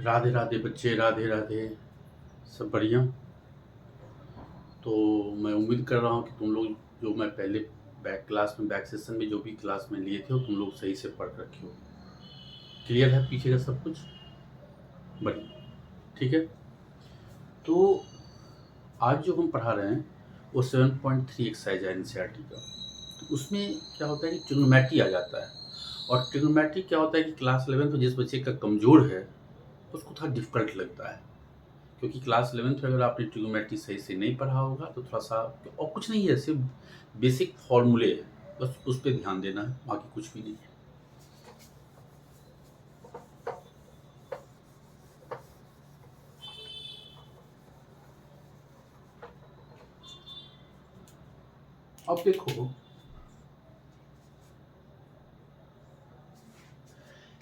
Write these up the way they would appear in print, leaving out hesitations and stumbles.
राधे राधे बच्चे, राधे राधे। सब बढ़िया। तो मैं उम्मीद कर रहा हूँ कि तुम लोग जो मैं पहले बैक सेशन में जो भी क्लास में लिए थे वो तुम लोग सही से पढ़ रखे हो। क्लियर है पीछे का सब कुछ? बढ़िया, ठीक है। तो आज जो हम पढ़ा रहे हैं वो 7.3 एक्सरसाइज है एनसीईआरटी का। तो उसमें क्या होता है कि ट्रिग्नोमेट्री आ जाता है। और ट्रिग्नोमेट्री क्या होता है कि क्लास 11 तो जिस बच्चे का कमज़ोर है उसको थोड़ा डिफिकल्ट लगता है, क्योंकि क्लास 11th में अगर आपने ट्रिग्नोमेट्री सही से नहीं पढ़ा होगा तो थोड़ा सा, और कुछ नहीं है, सिर्फ बेसिक फॉर्मूले है, बस उस पर ध्यान देना है, बाकी कुछ भी नहीं है। अब देखो,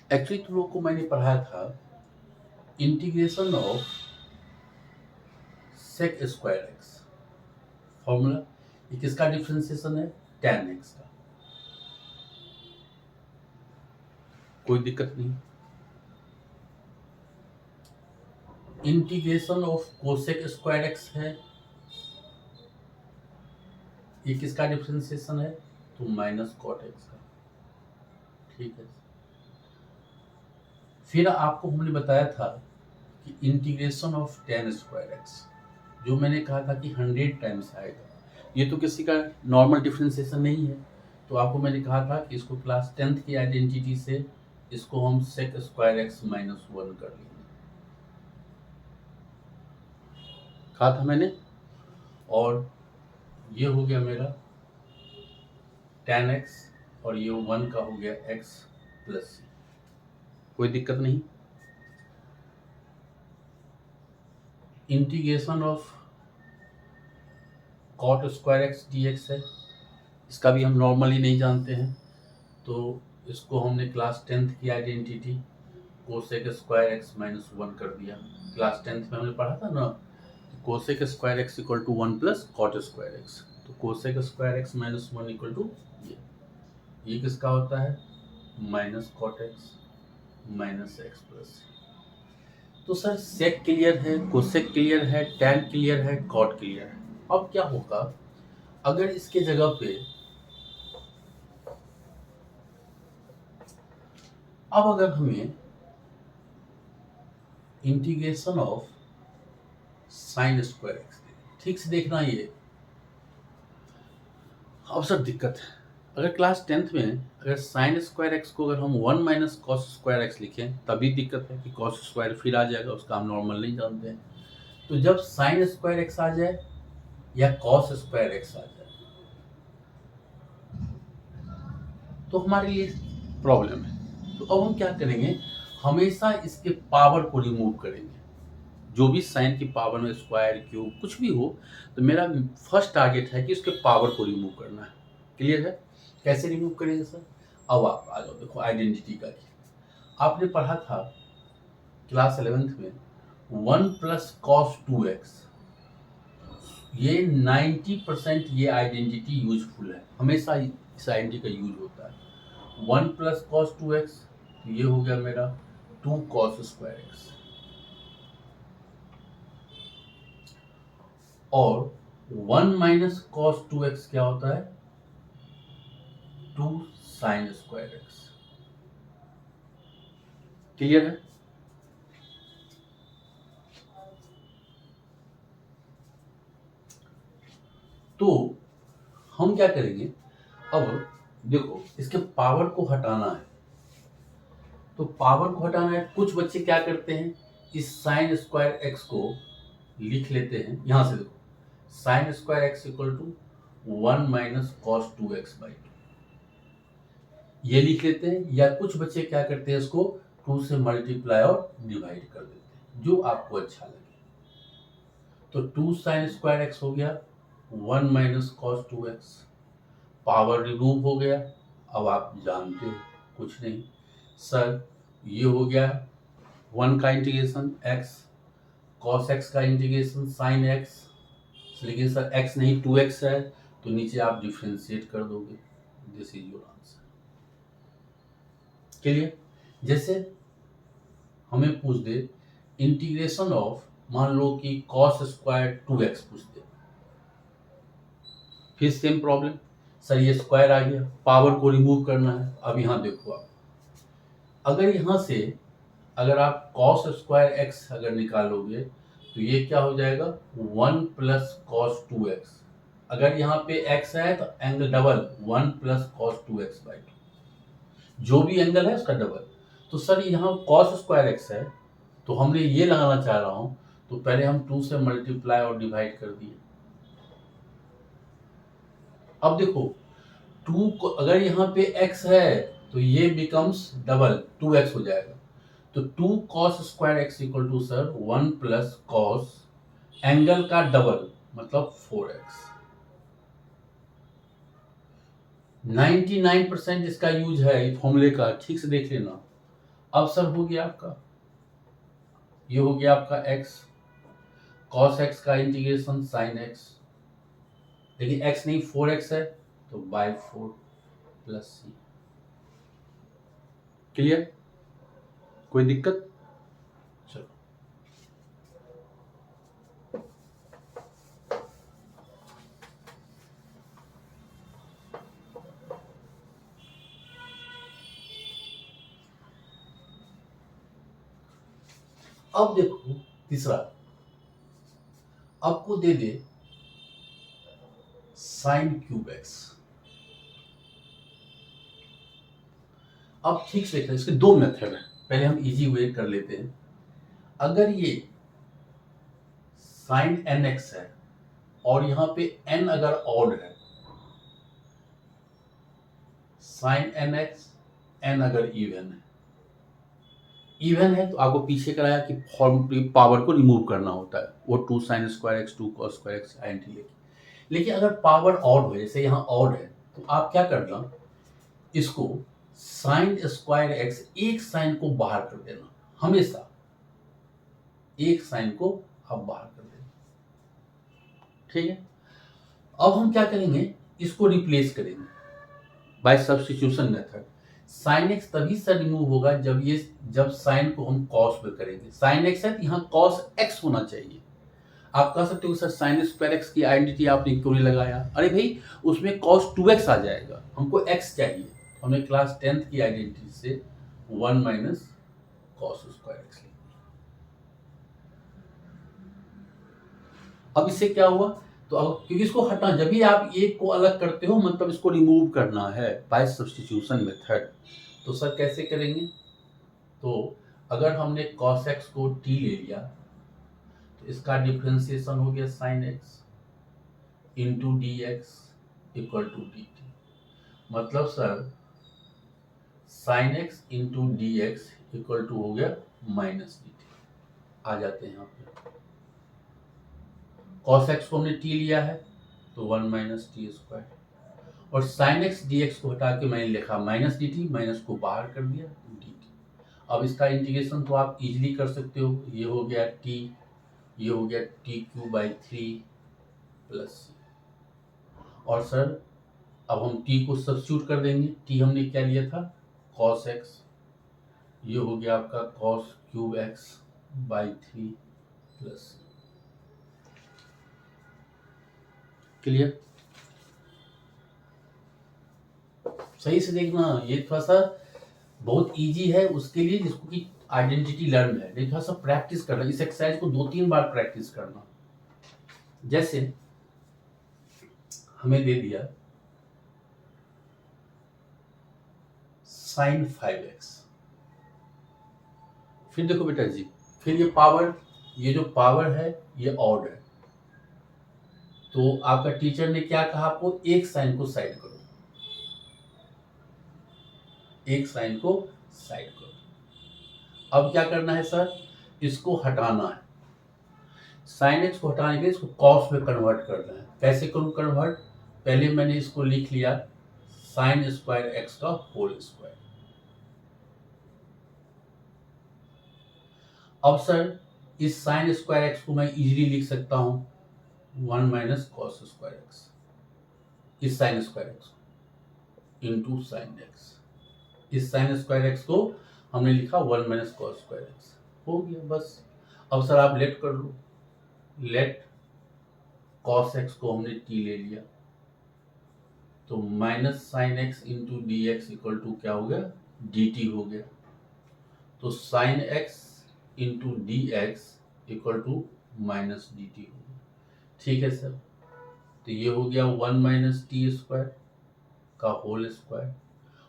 एक्चुअली तुम लोग को मैंने पढ़ाया था integration of sec square x. Formula ये किसका डिफरेंशिएशन है? tan x का। कोई दिक्कत नहीं। Integration of cosec square x है, ये किसका डिफरेंशिएशन है? तो माइनस कॉट एक्स का। ठीक है। फिर आपको हमने बताया था कि integration of tan square x, जो मैंने कहा था कि 100 टाइम्स आएगा, ये तो किसी का नॉर्मल डिफरेंशिएशन नहीं है। तो आपको मैंने कहा था कि इसको क्लास 10th की आइडेंटिटी से इसको हम सेक स्क्वायर एक्स माइनस 1 कर लेंगे, कहा था मैंने। और ये हो गया मेरा tan x, और ये 1 का हो गया x प्लस सी। कोई दिक्कत नहीं। Integration of cot square x d x है, इसका भी हम नॉर्मली नहीं जानते हैं, तो इसको हमने क्लास 10th की identity cosec square x minus 1 कर दिया। क्लास 10th में हमने पढ़ा था ना, cosec square x equal to 1 plus cot square x, तो cosec square x minus 1 equal to ये किसका होता है? Minus cot x minus x plus. तो सर सेक क्लियर है, कोसेक क्लियर है, टैन क्लियर है, कॉट क्लियर है। अब क्या होगा अगर इसके जगह पे अब अगर हमें integration of sine square x, ठीक से देखना ये। अब सर दिक्कत है, अगर क्लास 10th में अगर साइन स्क्वायर एक्स को अगर हम 1 माइनस कॉस स्क्वायर एक्स लिखें तभी दिक्कत है कि कॉस स्क्वायर फिर आ जाएगा, उसका हम नॉर्मल नहीं जानते हैं। तो जब साइन स्क्वायर एक्स आ जाए या कॉस स्क्वायर एक्स आ जाए तो हमारे लिए प्रॉब्लम है। तो अब हम क्या करेंगे, हमेशा इसके पावर को रिमूव करेंगे। जो भी साइन की पावर में स्क्वायर क्यूब कुछ भी हो, तो मेरा फर्स्ट टारगेट है कि उसके पावर को रिमूव करना है। क्लियर है? कैसे रिमूव करेंगे सर? अब आप आ जाओ, देखो आइडेंटिटी का आपने पढ़ा था क्लास 11th में 1 प्लस कॉस 2x, ये 90% ये आइडेंटिटी यूजफुल है, हमेशा इस आइडेंटिटी का यूज होता है। 1 प्लस कॉस 2x, ये हो गया मेरा 2 कॉस स्क्वायर एक्स, और 1 माइनस कॉस 2x क्या होता है? 2 साइन स्क्वायर एक्स। क्लियर है? तो हम क्या करेंगे, अब देखो इसके पावर को हटाना है, तो पावर को हटाना है। कुछ बच्चे क्या करते हैं, इस साइन स्क्वायर एक्स को लिख लेते हैं, यहां से देखो sine square x equal to 1 minus cos 2x by 2, ये लिख लेते हैं। या कुछ बच्चे क्या करते हैं, इसको 2 से मल्टीप्लाई और डिवाइड कर देते हैं, जो आपको अच्छा लगे। तो 2 साइन स्क्वायर एक्स हो गया 1 minus cos 2x, power remove हो गया। अब आप जानते हो कुछ नहीं सर, ये हो गया 1 का इंटीग्रेशन x, cos x का इंटीग्रेशन sin x, लेकिन सर x नहीं 2x है, तो नीचे आप डिफ्रेंशिएट कर दोगे, this is your answer. Clear? जैसे हमें पूछ दे इंटीग्रेशन ऑफ, मान लो कि कॉस स्क्वायर 2x पूछते हैं, फिर सेम प्रॉब्लम, सर ये स्क्वायर आ गया, पावर को रिमूव करना है। अब यहाँ देखो आप, अगर यहाँ से अगर आप कॉस स्क्वायर एक्स अगर निकालोगे तो ये क्या हो जाएगा, 1 प्लस कॉस 2x। अगर यहाँ पे x है तो angle double 1 plus cos 2x/2, जो भी एंगल है उसका डबल। तो सर यहाँ कॉस स्क्वायर एक्स है, तो हमने ये लगाना चाह रहा हूँ, तो पहले हम 2 से मल्टीप्लाई और डिवाइड कर दिए। अब देखो 2 को अगर यहाँ पे x है तो ये बिकम्स डबल 2x हो जाएगा। तो 2 cos square x equal to sir 1 plus cos angle का डबल मतलब 4x। 99% इसका यूज है फॉर्मूले का, ठीक से देख लेना। अब सर हो गया आपका, ये हो गया आपका x, cos x का इंटीग्रेशन sin x, लेकिन x नहीं 4x है तो बाय 4 प्लस सी। क्लियर, कोई दिक्कत? चलो अब देखो तीसरा, आपको दे दे साइन क्यूब एक्स। अब ठीक से देखना, इसके दो मेथड है, पहले हम इजी वे कर लेते हैं। अगर ये साइन एन एक्स है और यहाँ पे एन अगर ऑड है, साइन एन एक्स, एन अगर इवन है तो आपको पीछे कराया कि फॉर्म पावर को रिमूव करना होता है, वो 2 sign square x 2 cos square x identity लेके। लेकिन अगर पावर ऑड हो, जैसे यहाँ ऑड है, तो आप क्या करना, इसको साइन स्क्वायर एक्स, एक साइन को बाहर कर देना, हमेशा एक साइन को आप बाहर कर देना, ठीक है। अब हम क्या करेंगे, इसको रिप्लेस करेंगे by substitution method. Sine x तभी से रिमूव होगा जब साइन को हम कॉस में करेंगे। साइन एक्स है तो यहाँ कॉस एक्स होना चाहिए। आप कह सकते हो सर साइन स्क्वायर एक्स की आइडेंटिटी आपने क्यों नहीं लगाया, अरे भाई उसमें कॉस 2x आ जाएगा, हमको x चाहिए। हमने क्लास 10th की आइडेंटिटी से 1 माइनस कॉस स्क्वायर एक्स लिया। अब इससे क्या हुआ, तो अब क्योंकि इसको हटा, जब भी आप एक को अलग करते हो मतलब इसको रिमूव करना है बाय सब्स्टिट्यूशन मेथड। तो सर कैसे करेंगे, तो अगर हमने cos x को t ले लिया तो इसका डिफरेंशिएशन हो गया sin x into d x equal to d t. मतलब sir sin x into d x equal to हो गया माइनस डी टी। आ जाते हैं यहाँ पे, cos x को हमने t लिया है तो 1 माइनस टी स्क्वायर, और sin x dx को हटा के मैंने लिखा माइनस डी टी, माइनस को बाहर कर दिया डी टी। अब इसका इंटीग्रेशन तो आप इजीली कर सकते हो, ये हो गया t, ये हो गया t³/3 प्लस सी। और सर अब हम t को सब्स्टिट्यूट कर देंगे, t हमने क्या लिया था cos x, ये हो गया आपका cos³ x/3 प्लस सी। क्लियर, सही से देखना, ये थोड़ा सा बहुत इजी है उसके लिए जिसको कि आइडेंटिटी लर्न है, लेकिन थोड़ा सा प्रैक्टिस करना, इस एक्सरसाइज को 2-3 बार प्रैक्टिस करना। जैसे हमें दे दिया साइन 5x, फिर देखो बेटा जी, फिर ये पावर, ये जो पावर है ये ऑड है, तो आपका टीचर ने क्या कहा आपको, एक साइन को साइड करो, एक साइन को साइड करो। अब क्या करना है सर, इसको हटाना है, साइन एक्स को हटाने के लिए इसको कॉस में कन्वर्ट करना है। कैसे करूं कन्वर्ट, पहले मैंने इसको लिख लिया साइन स्क्वायर एक्स का होल स्क्वायर। अब सर इस साइन स्क्वायर एक्स को मैं इजीली लिख सकता हूं 1 माइनस कॉस स्क्वायर एक्स, इस sign square x into sine x. इस साइन स्क्वायर एक्स को हमने लिखा 1 माइनस कॉस स्क्वायर एक्स, हो गया बस। अब सर आप लेट कर लो, लेट cos x को हमने t ले लिया, तो minus sine x into d x equal to क्या हो गया, डी टी हो गया। तो sine x into d x equal to minus d t हो गया। ठीक है सर, तो ये हो गया 1 माइनस टी स्क्वायर का होल स्क्वायर,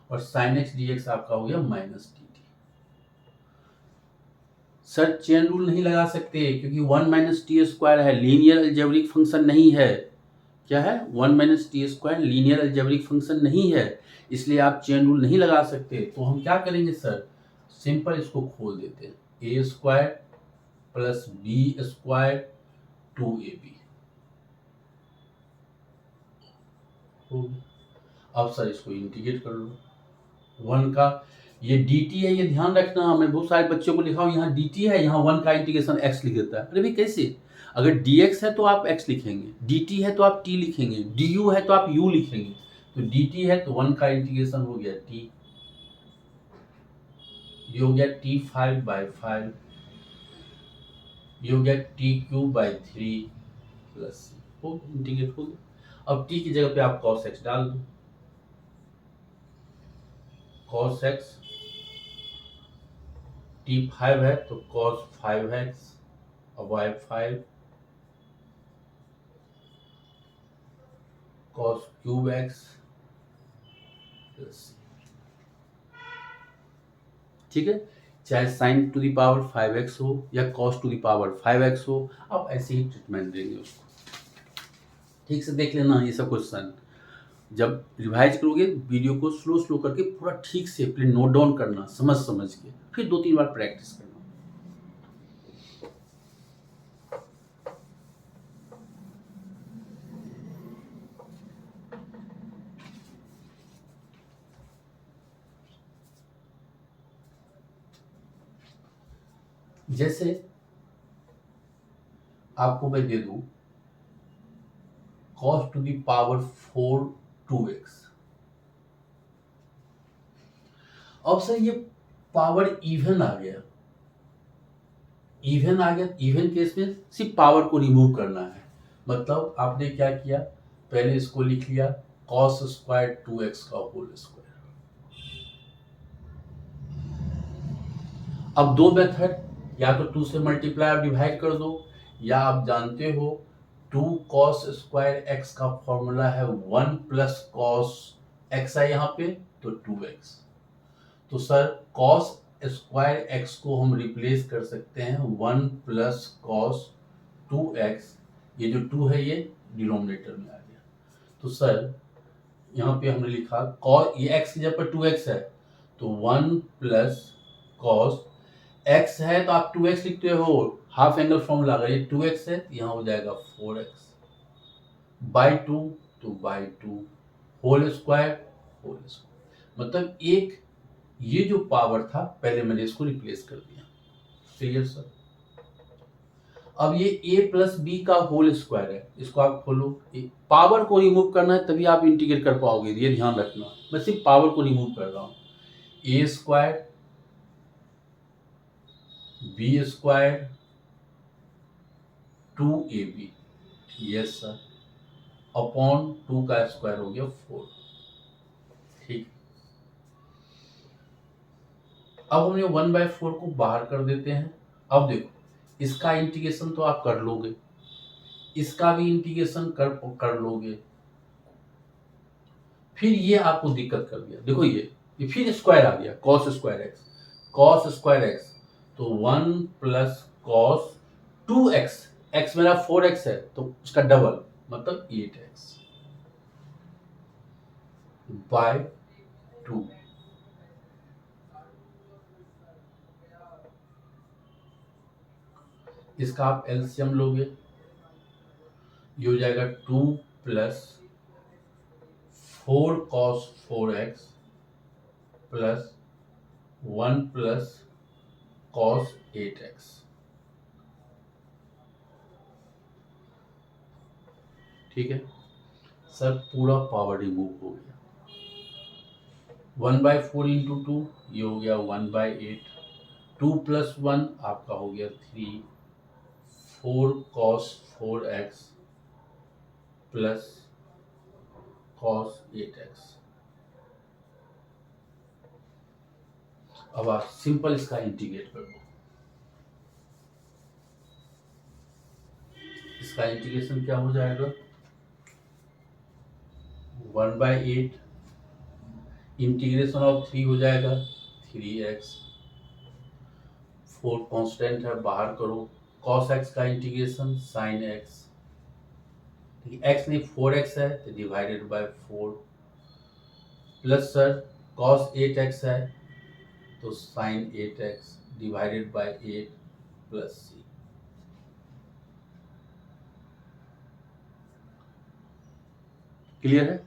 और साइन एक्स डी एक्स आपका हो गया minus d T. Sir chain rule नहीं लगा सकते क्योंकि 1 माइनस टी स्क्वायर है, लीनियर अलजेब्रिक फंक्शन नहीं है। क्या है, 1 minus T square linear algebraic function नहीं है, इसलिए आप चेन रूल नहीं लगा सकते। तो हम क्या करेंगे सर, सिंपल इसको खोल देते हैं, a square plus b square 2ab हो गया। अब सर इसको इंटीग्रेट कर लो, 1 का ये dt है, ये ध्यान रखना, मैं बहुत सारे बच्चों को लिखा हूँ यहाँ dt है, यहाँ 1 का इंटीग्रेशन x लिख देता है। अरे भाई कैसे, अगर dx है तो आप x लिखेंगे, dt है तो आप t लिखेंगे, du है तो आप u लिखेंगे। तो dt है तो 1 का इंटीग्रेशन हो गया t, ये हो गया t5/5, ये हो गया t³/3 प्लस हो इंटीग्रेट हो गया। अब t की जगह पे आप cos x डाल दो, cos x t5 है तो cos 5x और y5 cos³ x, ठीक है, चाहे sin to the power 5x हो या cos to the power 5x हो, आप ऐसे ही ट्रीटमेंट देंगे उसको। ठीक से देख लेना ये सब क्वेश्चन, जब रिवाइज करोगे वीडियो को स्लो स्लो करके पूरा ठीक से अपने नोट डाउन करना, समझ समझ के, फिर 2-3 बार प्रैक्टिस करना। जैसे आपको मैं दे दूं cos to the power 4 2x, अब सर ये पावर इवन आ गया, इवन केस में सिर्फ पावर को रिमूव करना है। मतलब आपने क्या किया, पहले इसको लिख लिया cos स्क्वायर 2x का होल स्क्वायर। अब दो मेथड, या तो 2 से मल्टीप्लाई और डिवाइड कर दो, या आप जानते हो 2 cos स्क्वायर x का फॉर्मूला है 1 प्लस cos x है यहाँ पे तो 2x। तो सर cos स्क्वायर x को हम रिप्लेस कर सकते हैं 1 प्लस cos 2x, ये जो 2 है ये डिनोमिनेटर में आ गया। तो सर यहाँ पे हमने लिखा cos, ये x की जगह पर 2x है तो 1 प्लस cos x है तो आप 2x लिखते हो, हाफ एंगल फॉर्मूला, अगर ये 2x है तो यहाँ हो जाएगा 4x बाई 2 तो बाई 2 होल स्क्वायर, मतलब एक ये जो पावर था पहले मैंने इसको रिप्लेस कर दिया। क्लियर सर, अब ये a प्लस बी का होल स्क्वायर है, इसको आप खोलो, पावर को रिमूव करना है तभी आप इंटीग्रेट कर पाओगे, ये ध्यान रखना, मैं सिर्फ पावर को रिमूव कर रहा हूँ। a square B square 2ab, yes sir, upon 2 का स्क्वायर हो गया 4। ठीक, अब हमने 1/4 को बाहर कर देते हैं। अब देखो इसका इंटीग्रेशन तो आप कर लोगे, इसका भी इंटीग्रेशन कर लोगे, फिर ये आपको दिक्कत कर दिया, देखो ये फिर स्क्वायर आ गया cos स्क्वायर x, तो 1 प्लस cos 2x, x मेरा 4x है तो उसका डबल मतलब 8x बाय 2। इसका आप एलसीएम लोगे, ये हो जाएगा 2 plus 4 cos 4x plus 1 plus cos 8x। ठीक है सर, पूरा पावर रिमूव हो गया, 1/4 इंटू 2 ये हो गया 1/8, 2 प्लस 1 आपका हो गया 3, 4 cos 4x plus cos 8x। अब आप सिंपल इसका इंटीग्रेट कर दो। इसका इंटीग्रेशन क्या हो जाएगा, 1/8 इंटीग्रेशन ऑफ 3 हो जाएगा 3x। 4 कांस्टेंट है, बाहर करो। cos x का इंटीग्रेशन sin x, x नहीं 4x है तो divided by 4 plus sir cos 8x है तो sin 8x divided by 8 plus c। Clear है?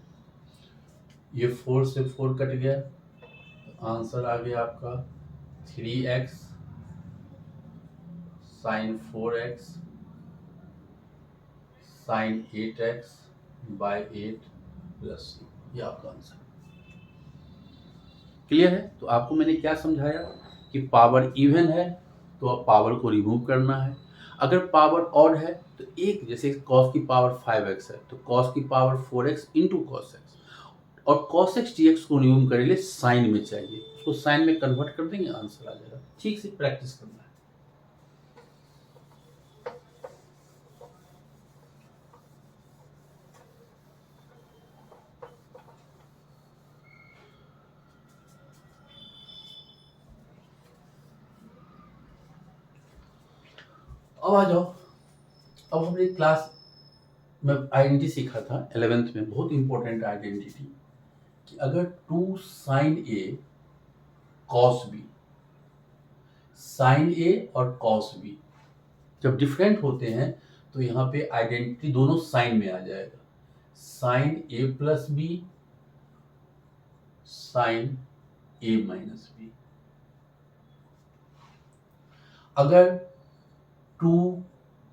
ये 4 से 4 कट गया, आंसर आ गया आपका 3x sin 4x sin 8x by 8 plus c। ये आपका आंसर। क्लियर है? तो आपको मैंने क्या समझाया कि पावर इवन है तो अब पावर को रिमूव करना है। अगर पावर ऑड है तो एक, जैसे cos की पावर 5x है तो cos की power 4x into cos x, और cos x dx को रिमूव करने के लिए साइन में चाहिए, उसको साइन में कन्वर्ट कर देंगे, आंसर आ जाएगा। ठीक से प्रैक्टिस करना है। अब आ जाओ, अब हमने क्लास में आइडेंटिटी सीखा था 11th में, बहुत इंपॉर्टेंट आइडेंटिटी, कि अगर 2 sin a cos b, sin a और cos b जब डिफरेंट होते हैं तो यहाँ पे आइडेंटिटी दोनों साइन में आ जाएगा, sin a plus B sin a minus B. अगर 2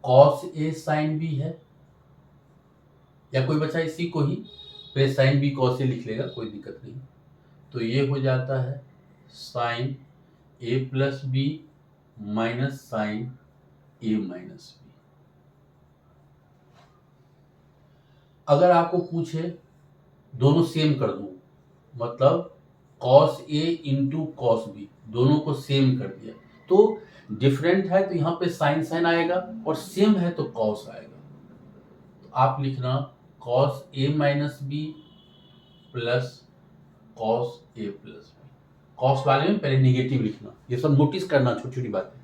cos a sin b है, या कोई बच्चा इसी को ही फिर sin b cos a लिख लेगा, कोई दिक्कत नहीं, तो ये हो जाता है sin a plus B minus sin a minus B. अगर आपको पूछे दोनों सेम कर दूं, मतलब cos a into cos b, दोनों को सेम कर दिया, तो डिफरेंट है तो यहाँ पे साइन साइन आएगा, और सेम है तो cos आएगा। तो आप लिखना cos a minus B plus cos a plus B. cos वाले में पहले निगेटिव लिखना, ये सब नोटिस करना, छोटी छोटी बातें।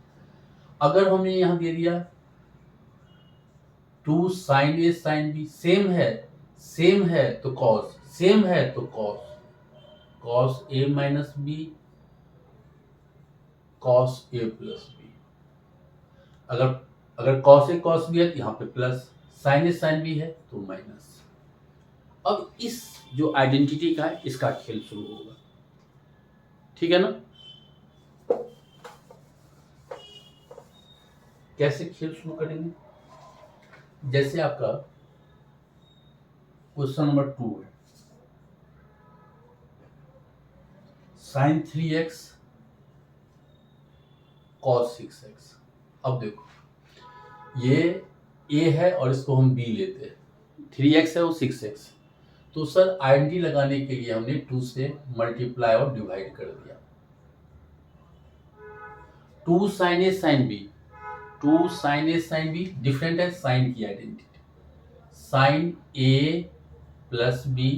अगर हमने यहाँ दे दिया 2 sin a sin b, same है तो cos, सेम है तो cos a minus B cos a plus B. अगर cos a cos b है तो यहाँ पे plus, sin a sin b है तो माइनस। अब इस जो आइडेंटिटी का है इसका खेल शुरू होगा, ठीक है ना? कैसे खेल शुरू करेंगे? जैसे आपका क्वेश्चन नंबर 2 है, sin 3x cos 6x। अब देखो ये a है और इसको हम b लेते हैं, 3x है वो 6x, तो सर आइडेंटिटी लगाने के लिए हमने 2 से मल्टीप्लाई और डिवाइड कर दिया। 2 sin a sin b, 2 sin a sin b different है साइन की identity, sin a plus b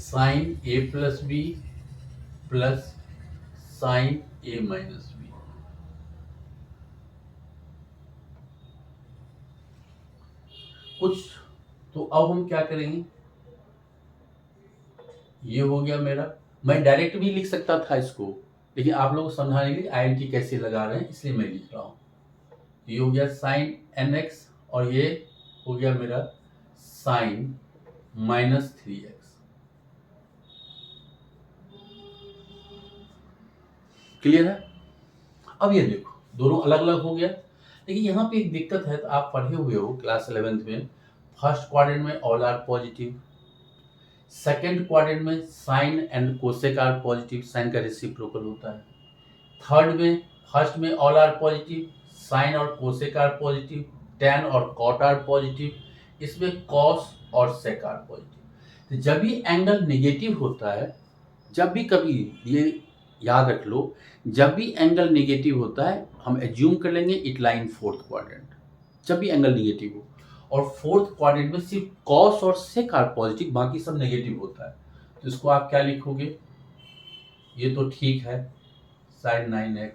sin a plus b plus sin a minus b। कुछ तो अब हम क्या करेंगे, ये हो गया मेरा, मैं डायरेक्ट भी लिख सकता था इसको, लेकिन आप लोगों को समझाने के लिए आइडेंटिटी कैसे लगा रहे हैं इसलिए मैं लिख रहा हूँ। ये हो गया sin nx और ये हो गया मेरा sin माइनस 3x। क्लियर है? अब ये देखो दोनों अलग अलग हो गया, लेकिन यहाँ पे एक दिक्कत है, तो आप पढ़े हुए हो क्लास 11th में, फर्स्ट क्वाड्रेंट में all are positive, second quadrant में sine and cosec are positive, sine का रेसिप्रोकल होता है। थर्ड में, फर्स्ट में ऑल आर पॉजिटिव, साइन और कोसेक आर पॉजिटिव, टैन और कॉट आर पॉजिटिव, इसमें कॉस और सेक आर पॉजिटिव। तो जब भी एंगल नेगेटिव होता है, जब भी कभी, ये याद रख लो, जब भी एंगल नेगेटिव होता है हम एज्यूम कर लेंगे it lie in fourth quadrant, जब भी एंगल नेगेटिव हो। और फोर्थ क्वाड्रेंट में सिर्फ कॉस और सेक आर पॉजिटिव, बाकी सब नेगेटिव होता है। तो इसको आप क्या लिखोगे, ये तो ठीक है साइन 9x,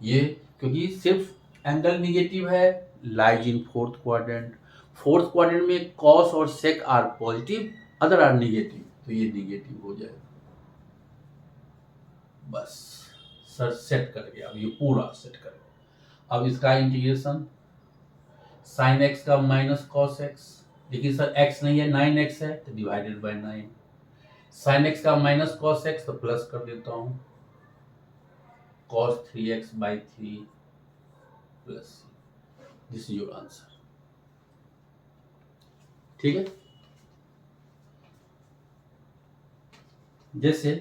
ये क्योंकि सिर्फ एंगल निगेटिव है, lies in fourth quadrant. Fourth quadrant में कॉस और sec are positive, other are negative, तो ये निगेटिव हो जाएगा। बस सर सेट कर गया, अब ये पूरा सेट कर गया। अब इसका इंटीग्रेशन, साइन एक्स का माइनस कॉस एक्स, लेकिन सर एक्स नहीं है 9x है, तो डिवाइडेड बाय 9। साइन एक्स का माइनस कॉस एक्स, तो प्लस कर देता हूँ, cos 3x by 3 plus c. This is your answer. ठीक है। जैसे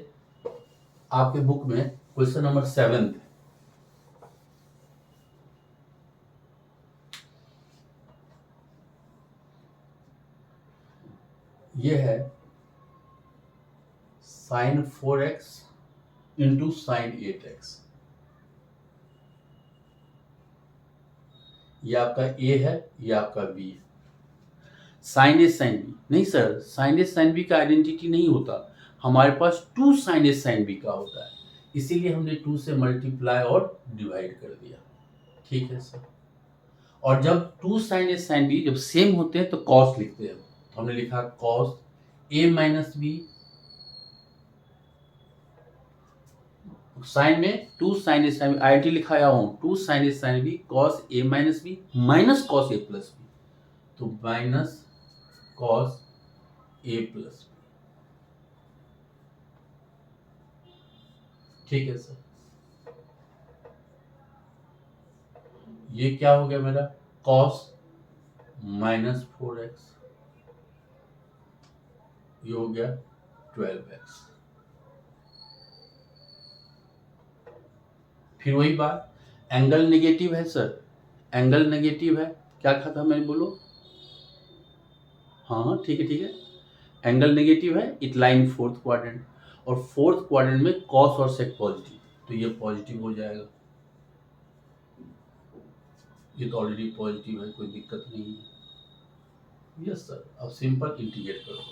आपके बुक में क्वेश्चन नंबर 7 है, ये है sign 4x into sine 8x। ये आपका ए है, ये आपका बी है। साइन ए साइन बी नहीं sir, sign A sine B का आइडेंटिटी नहीं होता, हमारे पास 2 साइन ए साइन बी का होता है, इसीलिए हमने 2 से मल्टीप्लाई और डिवाइड कर दिया। ठीक है सर। और जब 2 साइन ए साइन बी जब सेम होते हैं तो कॉस लिखते हैं, तो हमने लिखा cos A minus B, sine में 2 साइन ए साइन बी, आई टी लिखाया हूं 2 sine A sine B cos A minus B minus cos A plus B, तो minus cos A plus B. ठीक है सर। ये क्या हो गया मेरा, कॉस माइनस 4x, ये हो गया 12x। फिर वही बात, एंगल नेगेटिव है सर, एंगल नेगेटिव है, क्या कहा था मैंने, बोलो। हाँ ठीक है ठीक है, एंगल नेगेटिव है, इट लाइन फोर्थ क्वाड्रेंट, और फोर्थ क्वाड्रेंट में कॉस और सेक पॉजिटिव, तो ये पॉजिटिव हो जाएगा। ये तो ऑलरेडी पॉजिटिव है, कोई दिक्कत नहीं है। Yes sir. अब सिंपल इंटीग्रेट कर दो,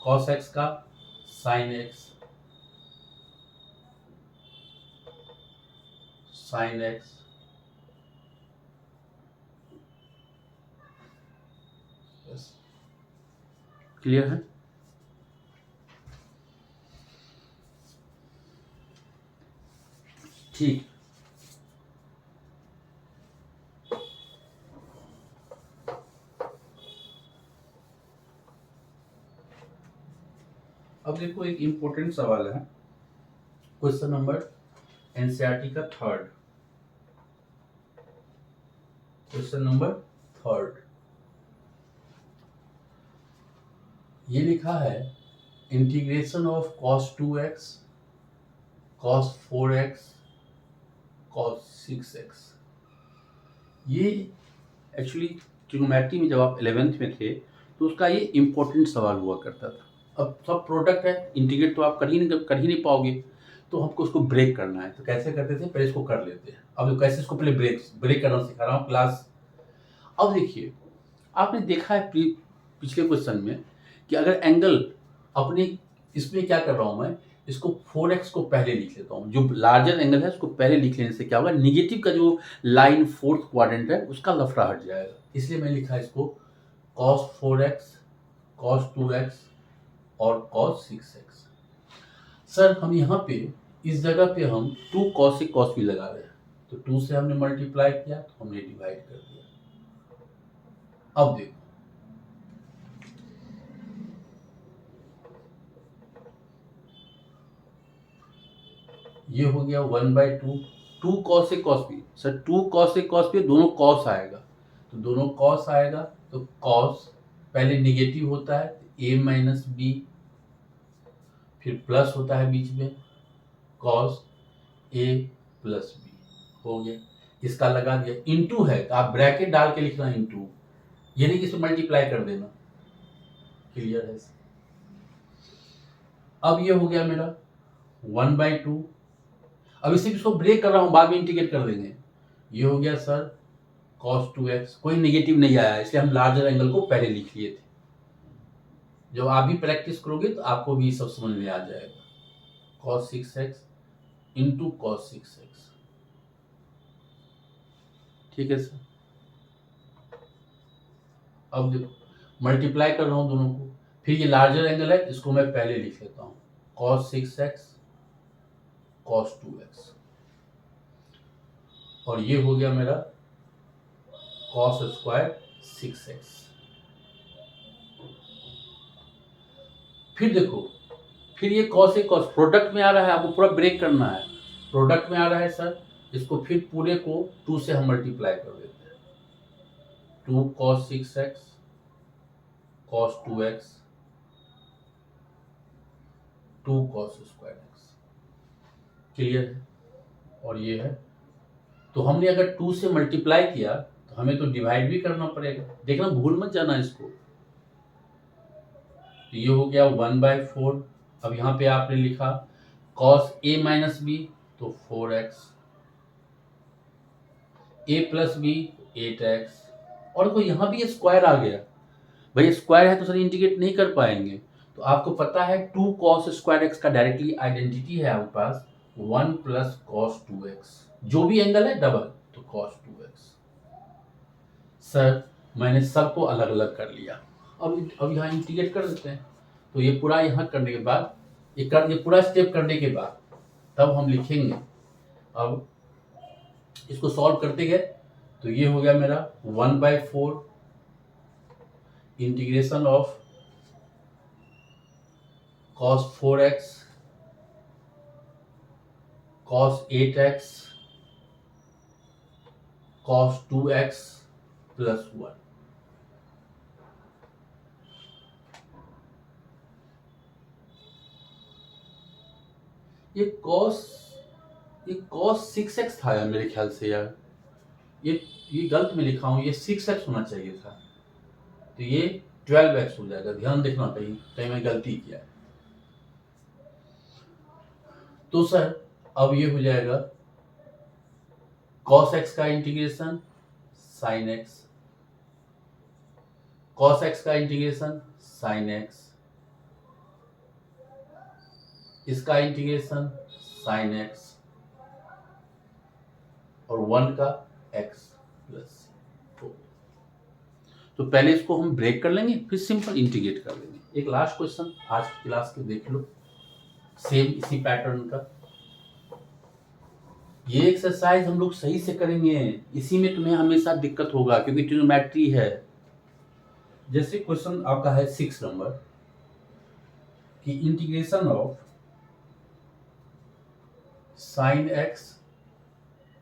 कॉस एक्स का sine x, sine x clear है। ठीक, अब देखो एक इंपॉर्टेंट सवाल है, क्वेश्चन नंबर एनसीईआरटी का थर्ड, क्वेश्चन नंबर थर्ड। ये लिखा है integration of cos 2x, cos 4x, cos 6x। ये एक्चुअली ट्रिग्नोमेट्री में जब आप 11th में थे तो उसका ये इम्पोर्टेंट सवाल हुआ करता था। अब सब प्रोडक्ट है, इंटीग्रेट तो आप कर ही नहीं पाओगे, तो हमको उसको ब्रेक करना है। तो कैसे करते थे, पहले इसको कर लेते हैं। अब कैसे इसको पहले ब्रेक करना सिखा रहा हूँ क्लास। अब देखिए, आपने देखा है पिछले क्वेश्चन में कि अगर एंगल अपने, इसमें क्या कर रहा हूँ मैं, इसको 4x को पहले लिख लेता हूँ, जो लार्जर एंगल है उसको पहले लिख लेने से क्या होगा, निगेटिव का जो लाइन फोर्थ क्वाड्रेंट है उसका लफड़ा हट जाएगा। इसलिए मैं लिखा इसको cos 4x, cos 2x और cos 6x। सर हम यहाँ पे इस जगह पे हम 2 cos से cos भी लगा रहे हैं, तो 2 से हमने मल्टीप्लाई किया तो हमने डिवाइड कर दिया। अब देखो, ये हो गया 1/2, 2 cos से cos भी, सर 2 cos से cos भी दोनों cos आएगा, तो दोनों cos आएगा, तो cos पहले निगेटिव होता है a माइनस बी, फिर प्लस होता है बीच में कॉस a प्लस बी, हो गया। इसका लगा दिया, इनटू है तो आप ब्रैकेट डाल के लिखना इनटू, ये नहीं कि इसमें मल्टीप्लाई कर देना। क्लियर है? अब ये हो गया मेरा 1/2। अब इसे इसको ब्रेक कर रहा हूं, बाद में इंटीग्रेट कर देंगे। ये हो गया सर cos 2x, कोई नेगेटिव नहीं आया इसलिए हम लार्जर एंगल को पहले लिख लिए थे। जब आप भी प्रैक्टिस करोगे तो आपको भी सब समझ में आ जाएगा। cos 6x into cos 6x, ठीक है सर। अब देखो मल्टीप्लाई कर रहा हूं दोनों को, फिर ये लार्जर एंगल है इसको मैं पहले लिख लेता हूं, cos 6x cos 2x, और ये हो गया मेरा cos स्क्वायर 6x। फिर देखो, फिर ये cos से cos प्रोडक्ट में आ रहा है, आपको पूरा ब्रेक करना है। प्रोडक्ट में आ रहा है सर, इसको फिर पूरे को 2 से हम मल्टीप्लाई कर देते हैं। 2 cos 6x cos 2x 2 cos square x, clear है? और ये है, तो हमने अगर 2 से मल्टीप्लाई किया तो हमें तो डिवाइड भी करना पड़ेगा, देखना भूल मत जाना इसको। तो ये हो गया 1/4। अब यहाँ पे आपने लिखा cos a माइनस बी तो 4x, a plus B 8x, और तो यहाँ भी स्क्वायर आ गया। भाई स्क्वायर है तो सर इंटीग्रेट नहीं कर पाएंगे, तो आपको पता है 2 cos स्क्वायर x का डायरेक्टली आइडेंटिटी है आपके पास 1 प्लस cos 2x, जो भी एंगल है डबल तो cos 2x। सर मैंने सबको अलग अलग कर लिया, अब यहाँ इंटीग्रेट कर देते हैं। तो ये पूरा यहाँ करने के बाद, ये पूरा स्टेप करने के बाद तब हम लिखेंगे। अब इसको सॉल्व करते गए तो ये हो गया मेरा 1/4 integration of cos 4x cos 8x cos 2x plus 1। ये cos 6x था यार मेरे ख्याल से, यार ये गलत में लिखा हूं, ये 6x होना चाहिए था, तो ये 12x हो जाएगा। ध्यान देखना, कहीं कहीं मैं गलती किया है। तो सर अब ये हो जाएगा cos x का integration sin x, cos x का इंटीग्रेशन sin x, इसका इंटीग्रेशन sin x, और 1 का x प्लस। तो पहले इसको हम ब्रेक कर लेंगे, फिर सिंपल इंटीग्रेट कर लेंगे। एक लास्ट क्वेश्चन आज की क्लास के देख लो, सेम इसी पैटर्न का। ये एक्सरसाइज हम लोग सही से करेंगे, इसी में तुम्हें हमेशा दिक्कत होगा क्योंकि ट्रिग्नोमेट्री है। जैसे क्वेश्चन आपका है 6 नंबर कि integration of sin x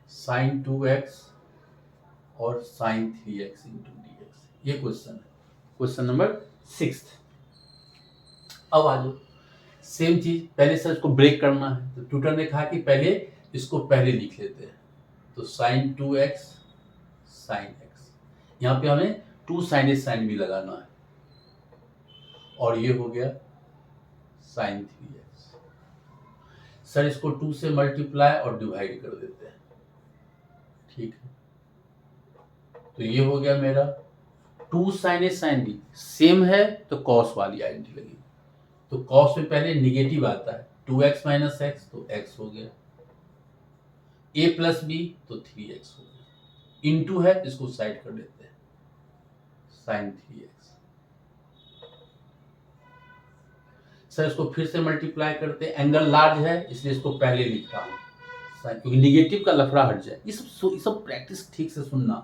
sin 2x और sin 3x इंटू dx, ये क्वेश्चन है, क्वेश्चन नंबर 6। अब आ जाओ, सेम चीज पहले से इसको ब्रेक करना है, तो ट्यूटर ने कहा कि पहले इसको पहले लिख लेते हैं। तो sin 2x sin x, यहाँ पे हमें 2 sin a sin b लगाना है, और ये हो गया sin 3x। सर इसको 2 से मल्टीप्लाई और डिवाइड कर देते हैं, ठीक है। तो ये हो गया मेरा 2 sin a sin b, same है तो cos वाली आइडेंटिटी लगी, तो cos में पहले निगेटिव आता है, 2x माइनस एक्स तो x हो गया, a प्लस बी तो 3x हो गया, इंटू है इसको साइड कर देते हैं sin 3x। सर इसको फिर से मल्टीप्लाई करते हैं, एंगल लार्ज है इसलिए इसको पहले लिखता हूं क्योंकि निगेटिव का लफड़ा हट जाए। ये सब प्रैक्टिस ठीक से सुनना।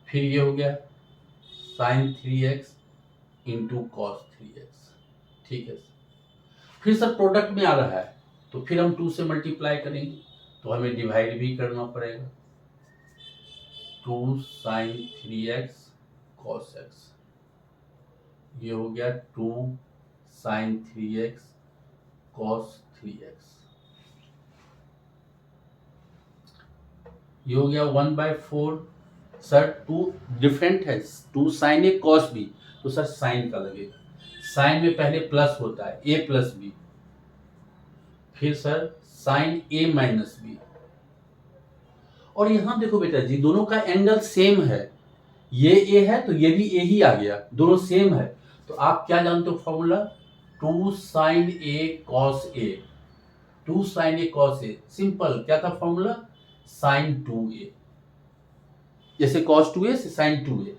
फिर ये हो गया sin 3x into cos 3x, ठीक है। फिर सर प्रोडक्ट में आ रहा है तो फिर हम 2 से मल्टीप्लाई करेंगे, तो हमें डिवाइड भी करना पड़ेगा। 2 sin 3x cos x, ये हो गया 2 sin 3x cos 3x, ये हो गया 1/4। सर 2 डिफरेंट है, 2 sin a cos b, तो सर साइन का लगेगा। साइन में पहले प्लस होता है a प्लस बी, फिर sir sine a minus B. और यहां देखो बेटा जी, दोनों का एंगल सेम है, ये a है तो ये भी a ही आ गया, दोनों सेम है। तो आप क्या जानते हो formula, 2 sin a cos a, 2 sin a cos a, simple क्या था फॉर्मूला, sin 2a, जैसे cos 2a से sin 2a।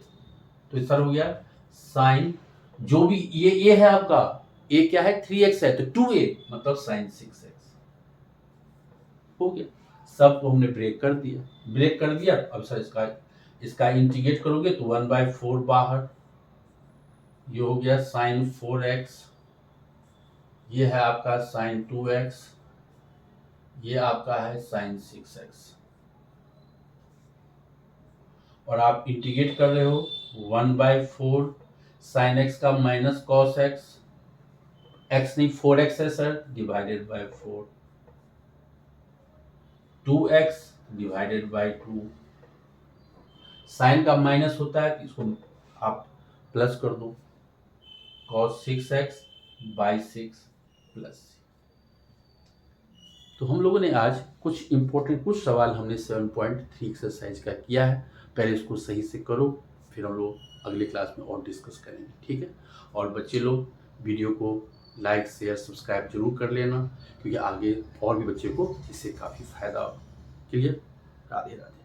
तो इस तरह हो गया sin, जो भी ये a है आपका, a क्या है 3x है, तो 2a मतलब sin 6x हो गया। सब को हमने ब्रेक कर दिया। अब सर इसका इंटीग्रेट करोगे तो 1/4 बाहर, ये हो गया sin 4x, ये है आपका sin 2x, ये आपका है sin 6x, और आप इंटीग्रेट कर रहे हो 1/4 sin x का माइनस cos x, x नहीं 4x है sir, divided by 4, 2x divided by 2, sine का माइनस होता है तो इसको आप प्लस कर दो, cos 6x बाई 6 प्लस। तो हम लोगों ने आज कुछ सवाल हमने 7.3 एक्सरसाइज का किया है। पहले इसको सही से करो, फिर हम लोग अगले क्लास में और डिस्कस करेंगे, ठीक है। और बच्चे लोग वीडियो को लाइक शेयर सब्सक्राइब जरूर कर लेना, क्योंकि आगे और भी बच्चे को इससे काफ़ी फायदा हो। क्लियर? राधे राधे।